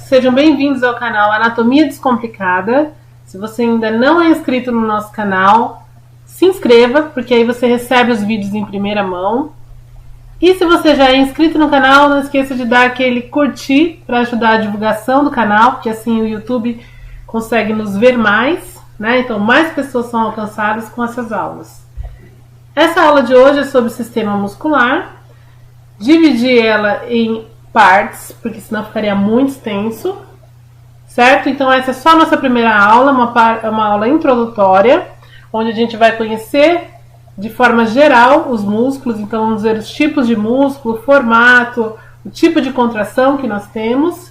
sejam bem-vindos ao canal Anatomia Descomplicada. Se você ainda não é inscrito no nosso canal, se inscreva, porque aí você recebe os vídeos em primeira mão. E se você já é inscrito no canal, não esqueça de dar aquele curtir para ajudar a divulgação do canal, porque assim o YouTube consegue nos ver mais, né? Então mais pessoas são alcançadas com essas aulas. Essa aula de hoje é sobre o sistema muscular. Dividi ela em partes, porque senão ficaria muito extenso, certo? Então essa é só a nossa primeira aula, uma aula introdutória, onde a gente vai conhecer de forma geral os músculos. Então vamos ver os tipos de músculo, formato, o tipo de contração que nós temos.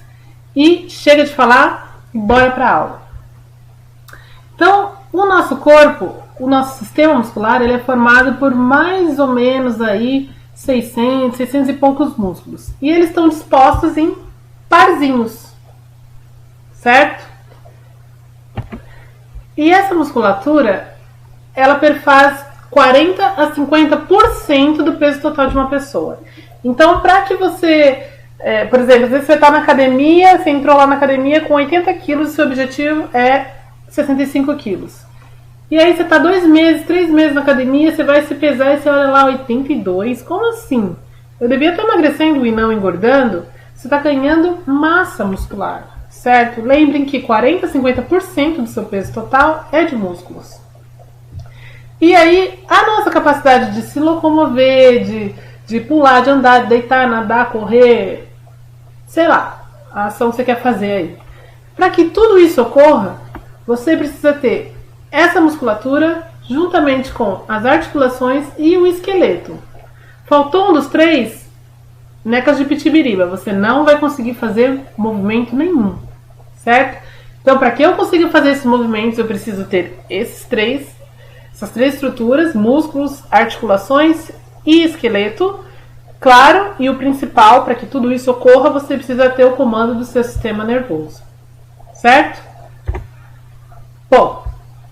E chega de falar e bora para a aula. Então o nosso corpo, o nosso sistema muscular, ele é formado por mais ou menos aí 600 e poucos músculos. E eles estão dispostos em parzinhos, certo? E essa musculatura, ela perfaz 40 a 50% do peso total de uma pessoa. Então, para que você, por exemplo, às vezes você está na academia, você entrou lá na academia com 80 quilos e seu objetivo é 65 quilos. E aí você tá 2 meses, 3 meses na academia, você vai se pesar e você olha lá 82. Como assim? Eu devia estar emagrecendo e não engordando? Você está ganhando massa muscular, certo? Lembrem que 40 a 50% do seu peso total é de músculos. E aí a nossa capacidade de se locomover, de pular, de andar, de deitar, nadar, correr, sei lá, a ação que você quer fazer aí. Para que tudo isso ocorra, você precisa ter essa musculatura juntamente com as articulações e o esqueleto. Faltou um dos três, necas de pitibiriba, você não vai conseguir fazer movimento nenhum, certo? Então, para que eu consiga fazer esses movimentos, eu preciso ter essas três estruturas: músculos, articulações e esqueleto. Claro, e o principal, para que tudo isso ocorra, você precisa ter o comando do seu sistema nervoso, certo? Bom,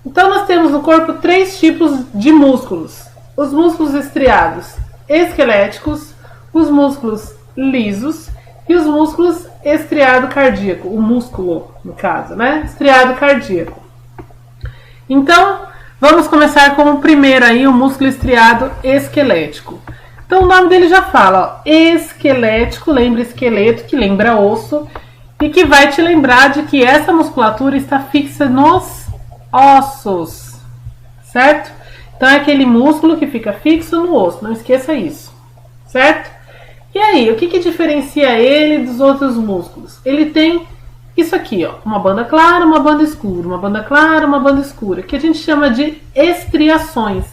então nós temos no corpo 3 tipos de músculos: os músculos estriados esqueléticos, os músculos lisos e os músculos estriado cardíaco, o músculo no caso, né? Estriado cardíaco. Então, vamos começar com o primeiro aí, o músculo estriado esquelético. Então o nome dele já fala, ó, esquelético, lembra esqueleto, que lembra osso, e que vai te lembrar de que essa musculatura está fixa nos ossos, certo? Então é aquele músculo que fica fixo no osso, não esqueça isso, certo? E aí, o que diferencia ele dos outros músculos? Ele tem isso aqui, ó, uma banda clara, uma banda escura, uma banda clara, uma banda escura, que a gente chama de estriações.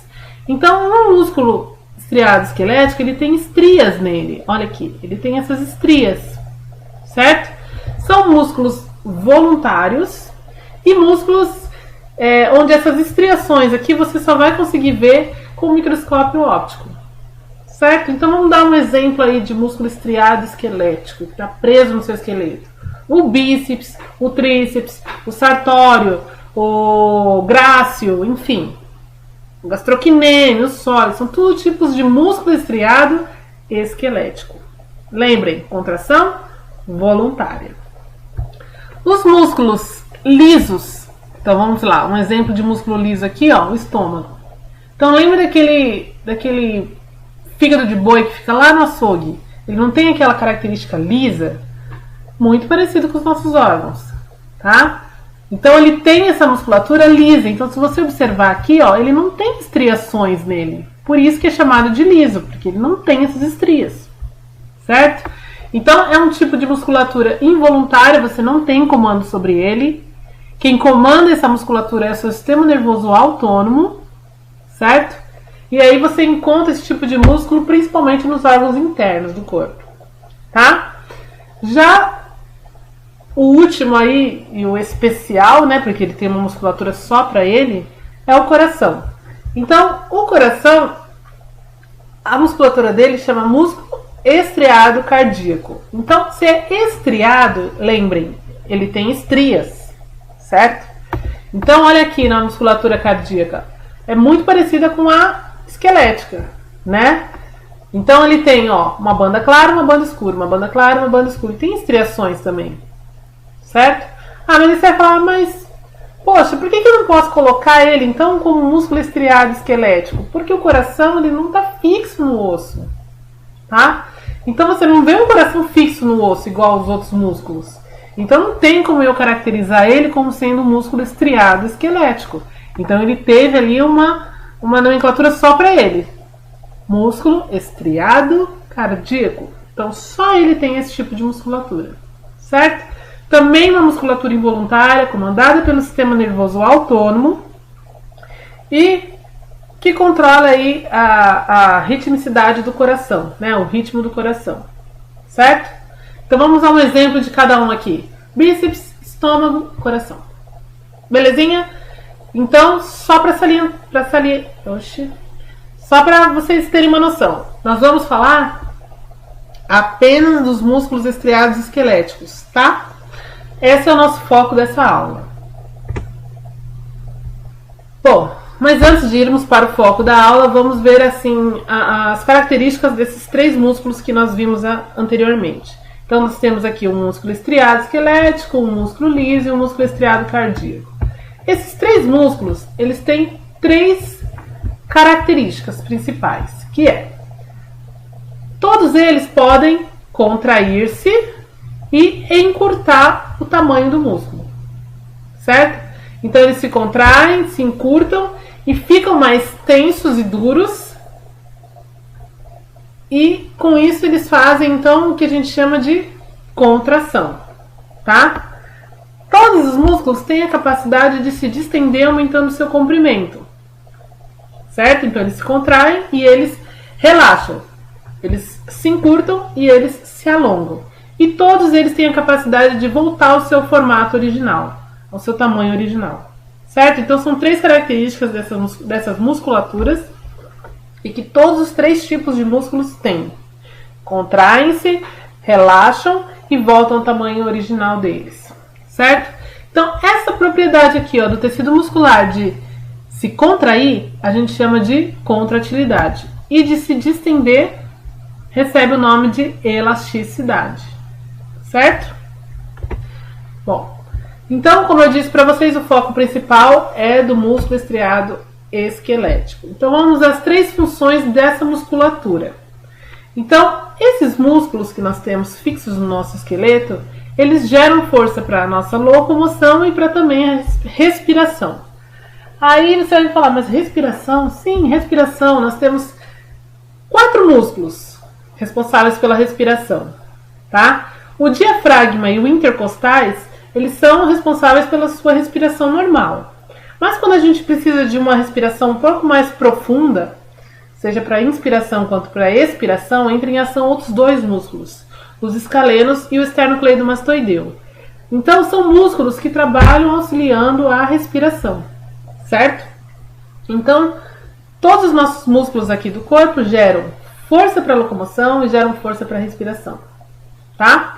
Então, um músculo estriado esquelético, ele tem estrias nele, olha aqui, ele tem essas estrias, certo? São músculos voluntários e músculos onde essas estriações aqui você só vai conseguir ver com o microscópio óptico, certo? Então vamos dar um exemplo aí de músculo estriado esquelético, que está preso no seu esqueleto. O bíceps, o tríceps, o sartório, o grácil, enfim, o gastrocnêmio, o sólido, são tudo tipos de músculo estriado esquelético. Lembrem, contração voluntária. Os músculos lisos. Então vamos lá, um exemplo de músculo liso aqui, ó, o estômago. Então lembra daquele fígado de boi que fica lá no açougue? Ele não tem aquela característica lisa? Muito parecido com os nossos órgãos, tá? Então ele tem essa musculatura lisa. Então se você observar aqui, ó, ele não tem estriações nele. Por isso que é chamado de liso, porque ele não tem essas estrias, certo? Então é um tipo de musculatura involuntária, você não tem comando sobre ele. Quem comanda essa musculatura é o seu sistema nervoso autônomo, certo? E aí você encontra esse tipo de músculo principalmente nos órgãos internos do corpo, tá? Já o último aí, e o especial, né, porque ele tem uma musculatura só para ele, é o coração. Então, o coração, a musculatura dele chama músculo estriado cardíaco. Então, se é estriado, lembrem, ele tem estrias, certo? Então olha aqui na musculatura cardíaca, é muito parecida com a esquelética, né? Então ele tem, ó, uma banda clara, uma banda escura, uma banda clara, uma banda escura, e tem estriações também, certo? Ah, mas você vai falar, mas poxa, por que eu não posso colocar ele então como músculo estriado esquelético? Porque o coração ele não está fixo no osso, tá? Então você não vê um coração fixo no osso igual aos outros músculos. Então não tem como eu caracterizar ele como sendo um músculo estriado esquelético. Então ele teve ali uma nomenclatura só para ele. Músculo estriado cardíaco. Então só ele tem esse tipo de musculatura, certo? Também uma musculatura involuntária, comandada pelo sistema nervoso autônomo e que controla aí a ritmicidade do coração, né? O ritmo do coração, certo? Então vamos a um exemplo de cada um aqui. Bíceps, estômago, coração. Belezinha? Então, só para só para vocês terem uma noção, nós vamos falar apenas dos músculos estriados esqueléticos, tá? Esse é o nosso foco dessa aula. Bom, mas antes de irmos para o foco da aula, vamos ver assim as características desses três músculos que nós vimos anteriormente. Então nós temos aqui um músculo estriado esquelético, um músculo liso e um músculo estriado cardíaco. Esses três músculos, eles têm três características principais, que é: todos eles podem contrair-se e encurtar o tamanho do músculo, certo? Então eles se contraem, se encurtam e ficam mais tensos e duros, e com isso eles fazem então o que a gente chama de contração, tá? Todos os músculos têm a capacidade de se distender aumentando o seu comprimento, certo? Então eles se contraem e eles relaxam, eles se encurtam e eles se alongam. E todos eles têm a capacidade de voltar ao seu formato original, ao seu tamanho original, certo? Então são três características dessas musculaturas e que todos os três tipos de músculos têm. Contraem-se, relaxam e voltam ao tamanho original deles, certo? Então essa propriedade aqui, ó, do tecido muscular de se contrair, a gente chama de contratilidade. E de se distender, recebe o nome de elasticidade. Certo? Bom, então, como eu disse para vocês, o foco principal é do músculo estriado esquelético. Então, vamos às três funções dessa musculatura. Então, esses músculos que nós temos fixos no nosso esqueleto, eles geram força para a nossa locomoção e para também a respiração. Aí você vai falar, mas respiração? Sim, respiração. Nós temos 4 músculos responsáveis pela respiração, tá? O diafragma e o intercostais, eles são responsáveis pela sua respiração normal. Mas quando a gente precisa de uma respiração um pouco mais profunda, seja para inspiração quanto para expiração, entram em ação outros 2 músculos, os escalenos e o esternocleidomastoideu. Então são músculos que trabalham auxiliando a respiração, certo? Então, todos os nossos músculos aqui do corpo geram força para a locomoção e geram força para a respiração, tá?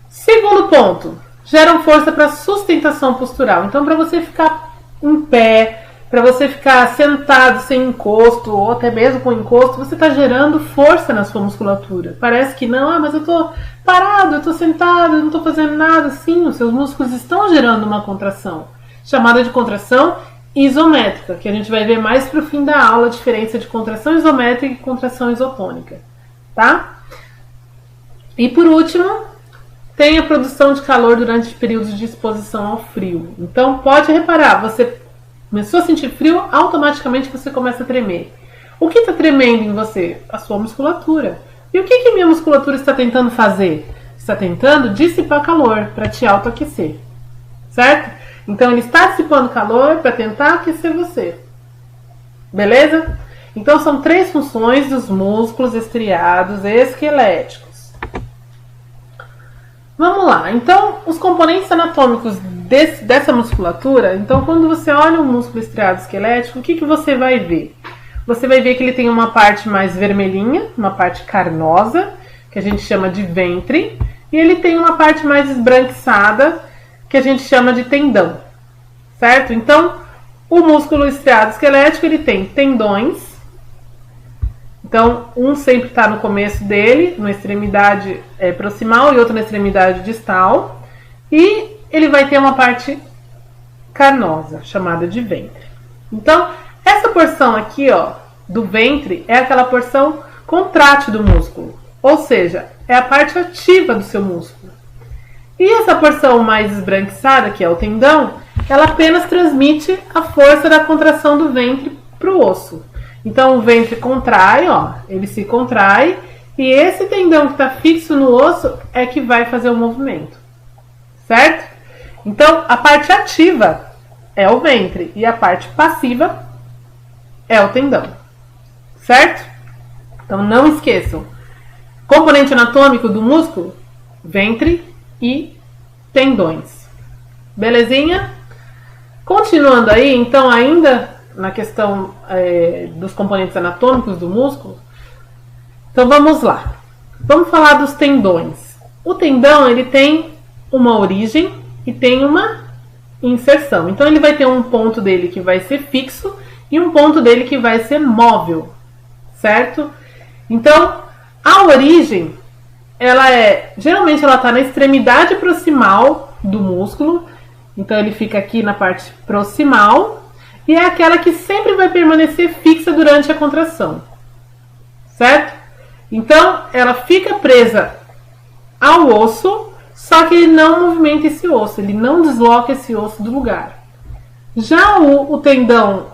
Segundo ponto, geram força para sustentação postural. Então, para você ficar em pé, para você ficar sentado sem encosto, ou até mesmo com encosto, você está gerando força na sua musculatura. Parece que não, mas eu estou parado, eu estou sentado, eu não estou fazendo nada. Sim, os seus músculos estão gerando uma contração, chamada de contração isométrica, que a gente vai ver mais para o fim da aula, a diferença de contração isométrica e contração isotônica, tá? E por último, tem a produção de calor durante períodos de exposição ao frio. Então pode reparar, você começou a sentir frio, automaticamente você começa a tremer. O que está tremendo em você? A sua musculatura. E o que minha musculatura está tentando fazer? Está tentando dissipar calor para te autoaquecer, certo? Então ele está dissipando calor para tentar aquecer você. Beleza? Então são 3 funções dos músculos estriados esqueléticos. Vamos lá, então os componentes anatômicos dessa musculatura, então quando você olha um músculo estriado esquelético, o que você vai ver? Você vai ver que ele tem uma parte mais vermelhinha, uma parte carnosa, que a gente chama de ventre, e ele tem uma parte mais esbranquiçada, que a gente chama de tendão, certo? Então, o músculo estriado esquelético, ele tem tendões. Então, um sempre está no começo dele, na extremidade proximal e outro na extremidade distal. E ele vai ter uma parte carnosa, chamada de ventre. Então, essa porção aqui, ó, do ventre, é aquela porção contrátil do músculo. Ou seja, é a parte ativa do seu músculo. E essa porção mais esbranquiçada, que é o tendão, ela apenas transmite a força da contração do ventre para o osso. Então, o ventre contrai, ó, ele se contrai, e esse tendão que está fixo no osso é que vai fazer o movimento. Certo? Então, a parte ativa é o ventre e a parte passiva é o tendão. Certo? Então, não esqueçam. Componente anatômico do músculo, ventre e tendões. Belezinha? Continuando aí, então, ainda na questão dos componentes anatômicos do músculo, então vamos lá. Vamos falar dos tendões. O tendão, ele tem uma origem e tem uma inserção. Então, ele vai ter um ponto dele que vai ser fixo e um ponto dele que vai ser móvel, certo? Então, a origem, geralmente ela está na extremidade proximal do músculo. Então, ele fica aqui na parte proximal e é aquela que sempre vai permanecer fixa durante a contração, certo? Então, ela fica presa ao osso, só que ele não movimenta esse osso, ele não desloca esse osso do lugar. Já o tendão,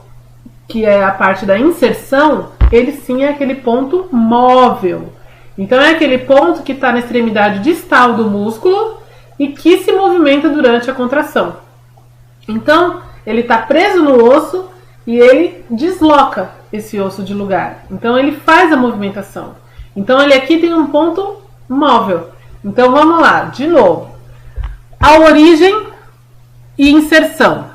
que é a parte da inserção, ele sim é aquele ponto móvel. Então, é aquele ponto que está na extremidade distal do músculo e que se movimenta durante a contração. Então, ele está preso no osso e ele desloca esse osso de lugar. Então, ele faz a movimentação. Então, ele aqui tem um ponto móvel. Então, vamos lá, de novo. A origem e inserção.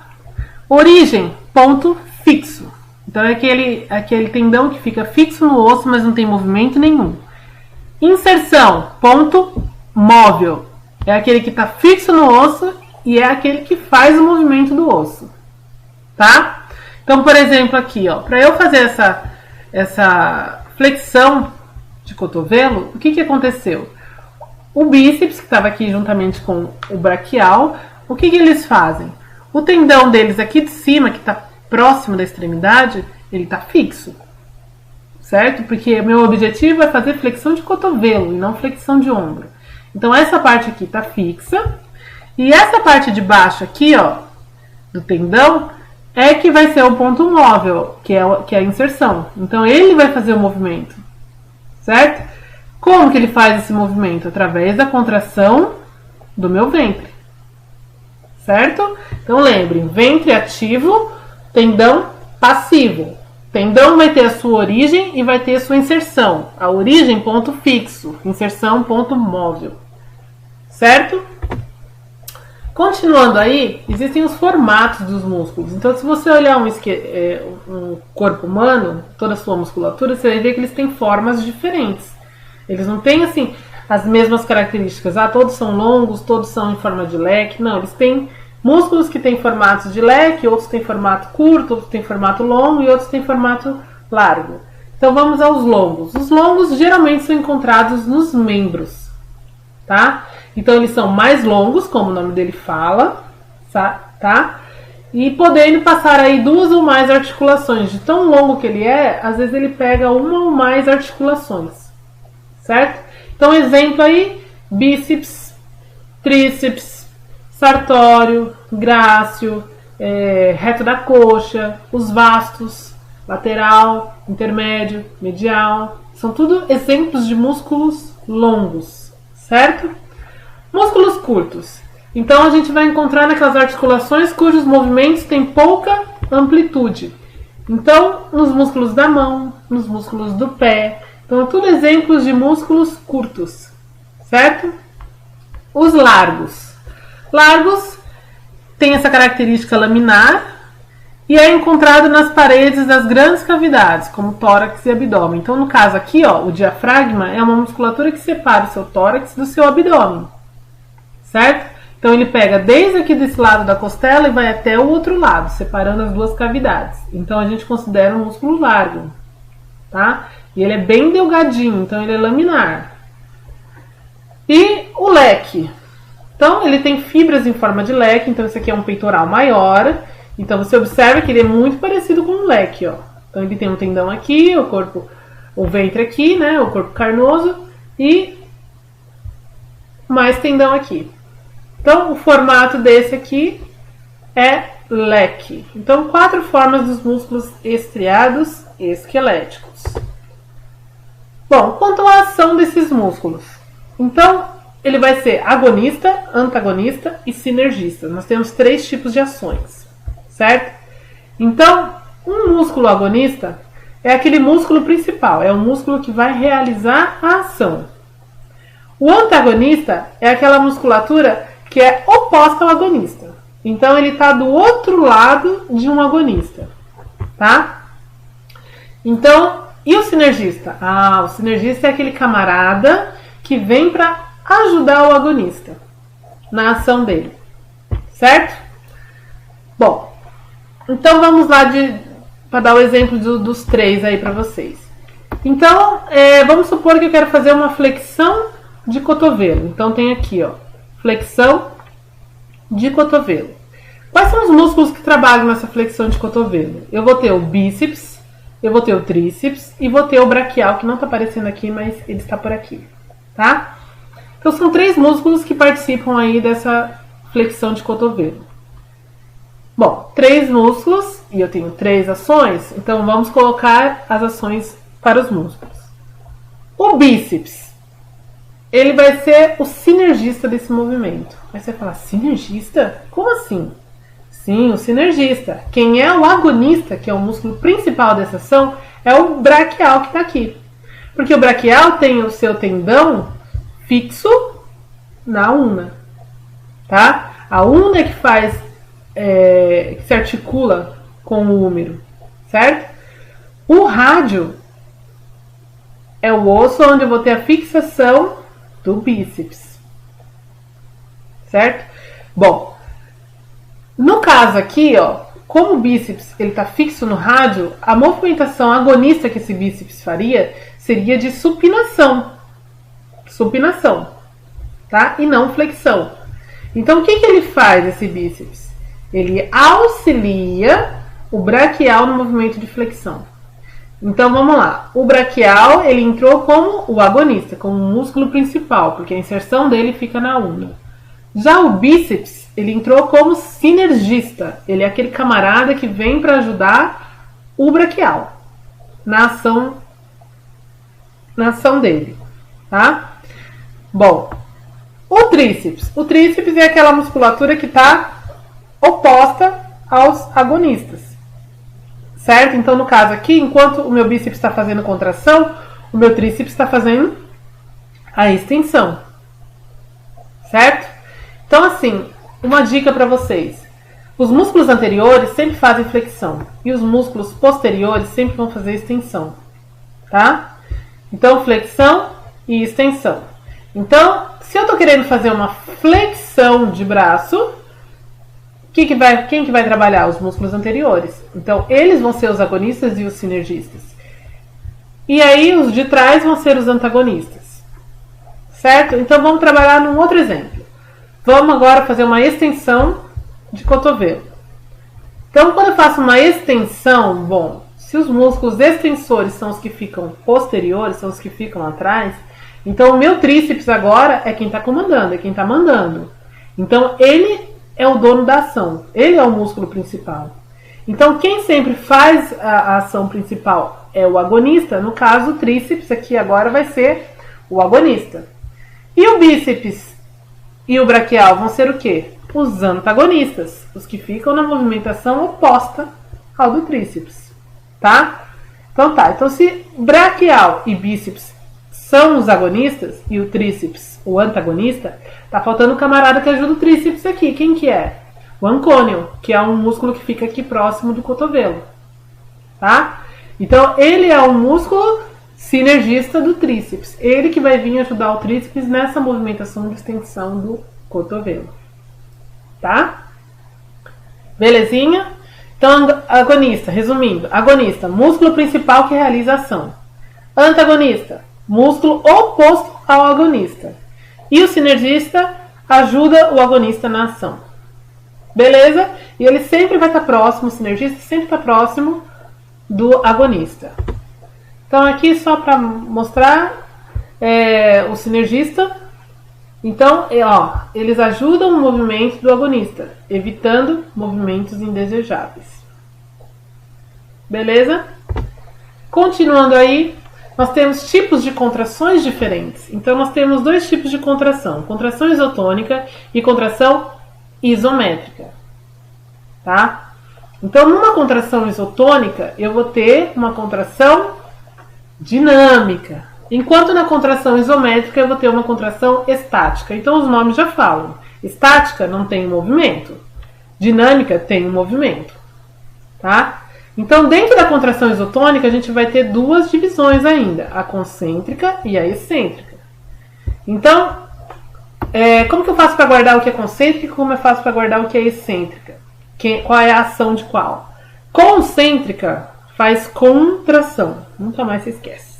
Origem, ponto fixo. Então, é aquele tendão que fica fixo no osso, mas não tem movimento nenhum. Inserção, ponto móvel. É aquele que está fixo no osso e é aquele que faz o movimento do osso. Tá? Então, por exemplo, aqui, ó, para eu fazer essa flexão de cotovelo, o que aconteceu? O bíceps, que estava aqui juntamente com o braquial, o que eles fazem? O tendão deles aqui de cima, que está próximo da extremidade, ele está fixo. Certo? Porque meu objetivo é fazer flexão de cotovelo e não flexão de ombro. Então, essa parte aqui está fixa. E essa parte de baixo aqui, ó, do tendão, é que vai ser o ponto móvel, que é a inserção. Então, ele vai fazer o movimento. Certo? Como que ele faz esse movimento? Através da contração do meu ventre. Certo? Então, lembrem, ventre ativo, tendão passivo. Tendão vai ter a sua origem e vai ter a sua inserção. A origem, ponto fixo. Inserção, ponto móvel. Certo? Continuando aí, existem os formatos dos músculos. Então, se você olhar um corpo humano, toda a sua musculatura, você vai ver que eles têm formas diferentes. Eles não têm, assim, as mesmas características. Todos são longos, todos são em forma de leque. Não, eles têm músculos que têm formatos de leque, outros têm formato curto, outros têm formato longo e outros têm formato largo. Então, vamos aos longos. Os longos geralmente são encontrados nos membros, tá? Então, eles são mais longos, como o nome dele fala, tá? E podendo passar aí 2 ou mais articulações. De tão longo que ele é, às vezes ele pega 1 ou mais articulações, certo? Então, exemplo aí, bíceps, tríceps, sartório, grácil, reto da coxa, os vastos, lateral, intermédio, medial. São tudo exemplos de músculos longos, certo? Músculos curtos. Então, a gente vai encontrar naquelas articulações cujos movimentos têm pouca amplitude. Então, nos músculos da mão, nos músculos do pé. Então, tudo exemplos de músculos curtos, certo? Os largos. Largos têm essa característica laminar e é encontrado nas paredes das grandes cavidades, como tórax e abdômen. Então, no caso aqui, ó, o diafragma é uma musculatura que separa o seu tórax do seu abdômen. Certo? Então, ele pega desde aqui desse lado da costela e vai até o outro lado, separando as duas cavidades. Então, a gente considera um músculo largo, tá? E ele é bem delgadinho, então ele é laminar. E o leque. Então, ele tem fibras em forma de leque, então esse aqui é um peitoral maior. Então, você observa que ele é muito parecido com um leque, ó. Então, ele tem um tendão aqui, o ventre aqui, né, o corpo carnoso e mais tendão aqui. Então, o formato desse aqui é leque. Então, 4 formas dos músculos estriados esqueléticos. Bom, quanto à ação desses músculos. Então, ele vai ser agonista, antagonista e sinergista. Nós temos 3 tipos de ações, certo? Então, um músculo agonista é aquele músculo principal, é o músculo que vai realizar a ação. O antagonista é aquela musculatura que é oposta ao agonista. Então, ele está do outro lado de um agonista, tá? Então, e o sinergista? O sinergista é aquele camarada que vem para ajudar o agonista na ação dele, certo? Bom, então vamos lá para dar o exemplo dos 3 aí para vocês. Então, vamos supor que eu quero fazer uma flexão de cotovelo. Então tem aqui, ó, flexão de cotovelo. Quais são os músculos que trabalham nessa flexão de cotovelo? Eu vou ter o bíceps, eu vou ter o tríceps e vou ter o braquial, que não está aparecendo aqui, mas ele está por aqui, tá? Então são 3 músculos que participam aí dessa flexão de cotovelo. Bom, 3 músculos e eu tenho 3 ações, então vamos colocar as ações para os músculos. O bíceps, ele vai ser o sinergista desse movimento. Aí você fala, sinergista? Como assim? Sim, o sinergista. Quem é o agonista, que é o músculo principal dessa ação, é o braquial que está aqui. Porque o braquial tem o seu tendão fixo na una, tá? A una é que faz, que se articula com o húmero, certo? O rádio é o osso onde eu vou ter a fixação do bíceps, certo? Bom, no caso aqui, ó, como o bíceps ele está fixo no rádio, a movimentação agonista que esse bíceps faria seria de supinação, tá? E não flexão. Então, o que ele faz, esse bíceps? Ele auxilia o braquial no movimento de flexão. Então, vamos lá. O braquial, ele entrou como o agonista, como o músculo principal, porque a inserção dele fica na una. Já o bíceps, ele entrou como sinergista. Ele é aquele camarada que vem para ajudar o braquial na ação dele, tá? Bom, o tríceps é aquela musculatura que está oposta aos agonistas, certo? Então, no caso aqui, enquanto o meu bíceps está fazendo contração, o meu tríceps está fazendo a extensão, certo? Então, assim, uma dica para vocês. Os músculos anteriores sempre fazem flexão e os músculos posteriores sempre vão fazer extensão, tá? Então, flexão e extensão. Então, se eu estou querendo fazer uma flexão de braço, quem que vai trabalhar? Os músculos anteriores. Então, eles vão ser os agonistas e os sinergistas. E aí, os de trás vão ser os antagonistas. Certo? Então, vamos trabalhar num outro exemplo. Vamos agora fazer uma extensão de cotovelo. Então, quando eu faço uma extensão, bom, se os músculos extensores são os que ficam posteriores, são os que ficam atrás, então o meu tríceps agora é quem está comandando, é quem está mandando. Então, ele é o dono da ação, ele é o músculo principal. Então, quem sempre faz a ação principal é o agonista. No caso, o tríceps aqui agora vai ser o agonista. E o bíceps e o braquial vão ser o quê? Os antagonistas, os que ficam na movimentação oposta ao do tríceps, tá? Então tá, então se braquial e bíceps são os agonistas e o tríceps o antagonista, tá faltando o camarada que ajuda o tríceps aqui. Quem que é? O ancônio, que é um músculo que fica aqui próximo do cotovelo, tá? Então ele é um músculo sinergista do tríceps, ele que vai vir ajudar o tríceps nessa movimentação de extensão do cotovelo, tá? Belezinha? Então, agonista, resumindo, agonista, músculo principal que realiza a ação. Antagonista, músculo oposto ao agonista. E o sinergista, ajuda o agonista na ação. Beleza? E ele sempre vai estar próximo, o sinergista sempre está próximo do agonista. Então aqui só para mostrar o sinergista. Então, eles ajudam o movimento do agonista, evitando movimentos indesejáveis. Beleza? Continuando aí, nós temos tipos de contrações diferentes. Então, nós temos dois tipos de contração. Contração isotônica e contração isométrica. Tá? Então, numa contração isotônica, eu vou ter uma contração dinâmica. Enquanto na contração isométrica eu vou ter uma contração estática. Então os nomes já falam. Estática não tem movimento. Dinâmica tem movimento. Tá? Então dentro da contração isotônica a gente vai ter duas divisões ainda. A concêntrica e a excêntrica. Então, como que eu faço para guardar o que é concêntrica e como eu faço para guardar o que é excêntrica? Qual é a ação de qual? Concêntrica faz contração. Nunca mais se esquece.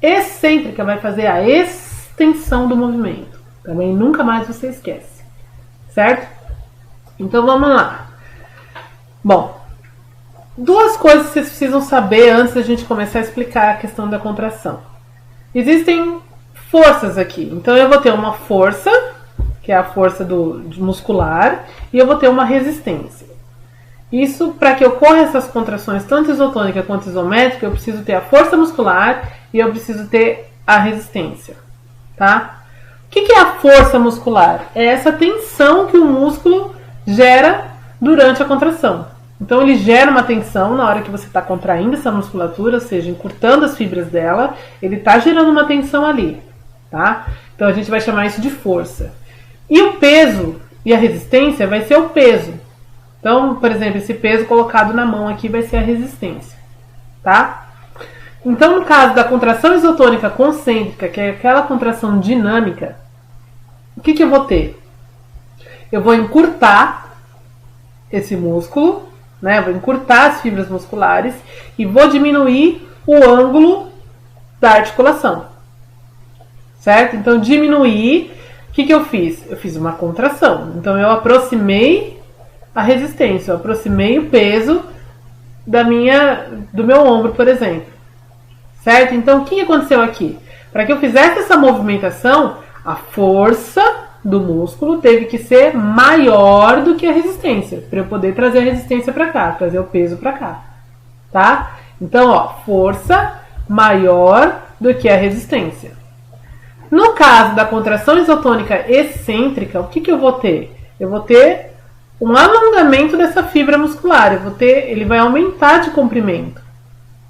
Excêntrica vai fazer a extensão do movimento. Também nunca mais você esquece. Certo? Então vamos lá. Bom, duas coisas que vocês precisam saber antes da gente começar a explicar a questão da contração. Existem forças aqui. Então eu vou ter uma força, que é a força muscular, e eu vou ter uma resistência. Isso, para que ocorra essas contrações, tanto isotônica quanto isométrica, eu preciso ter a força muscular e eu preciso ter a resistência. Tá? O que é a força muscular? É essa tensão que o músculo gera durante a contração. Então ele gera uma tensão na hora que você está contraindo essa musculatura, ou seja, encurtando as fibras dela, ele está gerando uma tensão ali. Tá? Então a gente vai chamar isso de força. E o peso e a resistência vai ser o peso. Então, por exemplo, esse peso colocado na mão aqui vai ser a resistência. Tá? Então, no caso da contração isotônica concêntrica, que é aquela contração dinâmica, o que eu vou ter? Eu vou encurtar esse músculo, né? Vou encurtar as fibras musculares e vou diminuir o ângulo da articulação. Certo? Então, diminuir, o que eu fiz? Eu fiz uma contração. Então, eu aproximei a resistência, eu aproximei o peso do meu ombro, por exemplo. Certo? Então, o que aconteceu aqui? Para que eu fizesse essa movimentação, a força do músculo teve que ser maior do que a resistência, para eu poder trazer a resistência para cá, trazer o peso para cá. Tá? Então, força maior do que a resistência. No caso da contração isotônica excêntrica, o que eu vou ter? Eu vou ter um alongamento dessa fibra muscular. Ele vai aumentar de comprimento.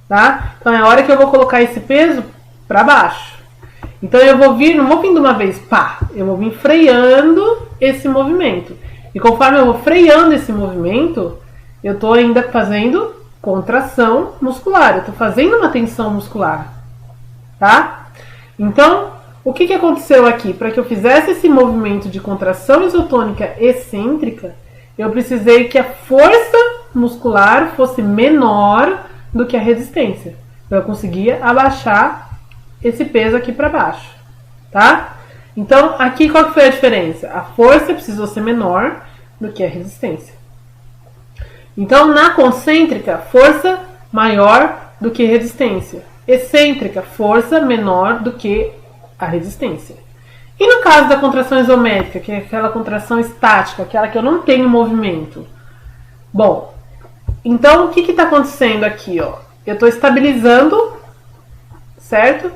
Tá? Então é a hora que eu vou colocar esse peso para baixo. Então eu vou vir, não vou vir de uma vez, pá, eu vou vir freando esse movimento. E conforme eu vou freando esse movimento, eu estou ainda fazendo contração muscular, eu estou fazendo uma tensão muscular. Tá? Então, o que aconteceu aqui? Para que eu fizesse esse movimento de contração isotônica excêntrica, eu precisei que a força muscular fosse menor do que a resistência. Então eu conseguia abaixar esse peso aqui para baixo. Tá? Então, aqui qual que foi a diferença? A força precisou ser menor do que a resistência. Então, na concêntrica, força maior do que resistência. Excêntrica, força menor do que a resistência. E no caso da contração isométrica, que é aquela contração estática, aquela que eu não tenho movimento? Bom, então o que está acontecendo aqui? Ó? Eu estou estabilizando, certo?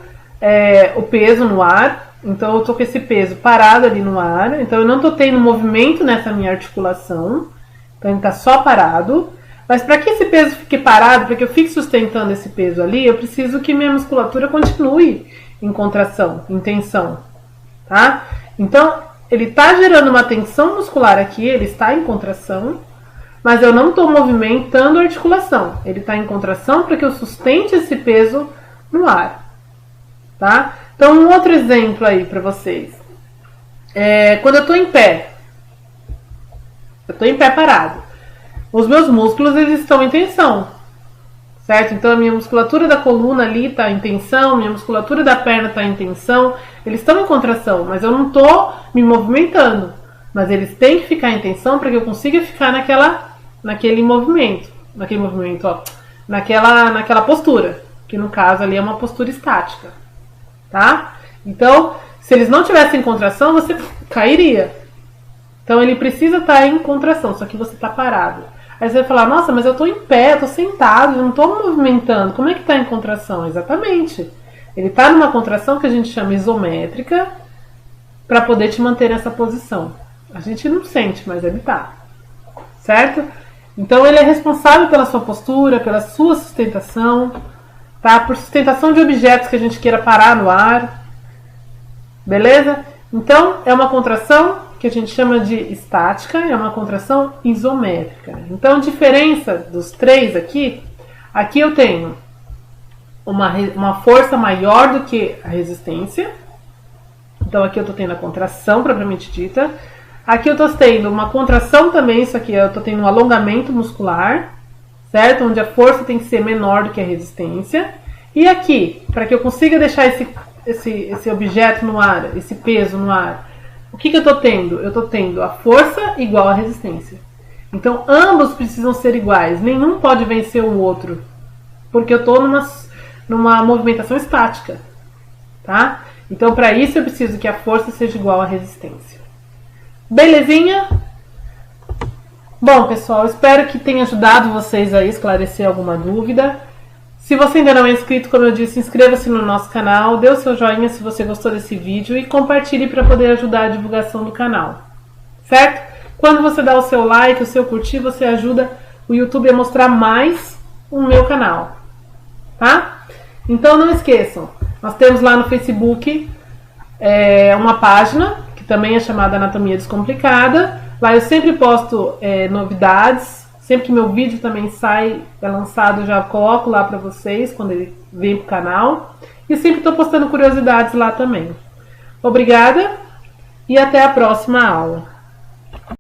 O peso no ar. Então eu estou com esse peso parado ali no ar. Então eu não estou tendo movimento nessa minha articulação. Então ele está só parado. Mas para que esse peso fique parado, para que eu fique sustentando esse peso ali, eu preciso que minha musculatura continue em contração, em tensão. Tá? Então, ele está gerando uma tensão muscular aqui, ele está em contração, mas eu não estou movimentando a articulação. Ele está em contração para que eu sustente esse peso no ar. Tá? Então, um outro exemplo aí para vocês. Quando eu estou em pé parado, os meus músculos eles estão em tensão, certo? Então a minha musculatura da coluna ali está em tensão, minha musculatura da perna está em tensão, eles estão em contração, mas eu não estou me movimentando. Mas eles têm que ficar em tensão para que eu consiga ficar naquele movimento, ó, naquela postura, que no caso ali é uma postura estática, tá? Então, se eles não tivessem contração, você cairia. Então ele precisa estar em contração, só que você está parado. Aí você vai falar, nossa, mas eu estou em pé, estou sentado, eu não estou me movimentando. Como é que está em contração? Exatamente. Ele está numa contração que a gente chama isométrica para poder te manter nessa posição. A gente não sente, mas ele está. Certo? Então ele é responsável pela sua postura, pela sua sustentação, tá? Por sustentação de objetos que a gente queira parar no ar. Beleza? Então é uma contração que a gente chama de estática, é uma contração isométrica. Então a diferença dos três aqui eu tenho uma força maior do que a resistência. Então aqui eu estou tendo a contração propriamente dita. Aqui eu estou tendo uma contração também, isso aqui eu estou tendo um alongamento muscular, certo? Onde a força tem que ser menor do que a resistência. E aqui, para que eu consiga deixar esse objeto no ar, esse peso no ar, o que eu estou tendo? Eu estou tendo a força igual à resistência. Então ambos precisam ser iguais, nenhum pode vencer o outro, porque eu estou numa movimentação estática, tá? Então para isso eu preciso que a força seja igual à resistência. Belezinha? Bom, pessoal, espero que tenha ajudado vocês a esclarecer alguma dúvida. Se você ainda não é inscrito, como eu disse, inscreva-se no nosso canal, dê o seu joinha se você gostou desse vídeo e compartilhe para poder ajudar a divulgação do canal, certo? Quando você dá o seu like, o seu curtir, você ajuda o YouTube a mostrar mais o meu canal, tá? Então não esqueçam, nós temos lá no Facebook uma página que também é chamada Anatomia Descomplicada. Lá eu sempre posto novidades. Sempre que meu vídeo também é lançado, eu já coloco lá para vocês quando ele vem pro canal. E sempre estou postando curiosidades lá também. Obrigada e até a próxima aula.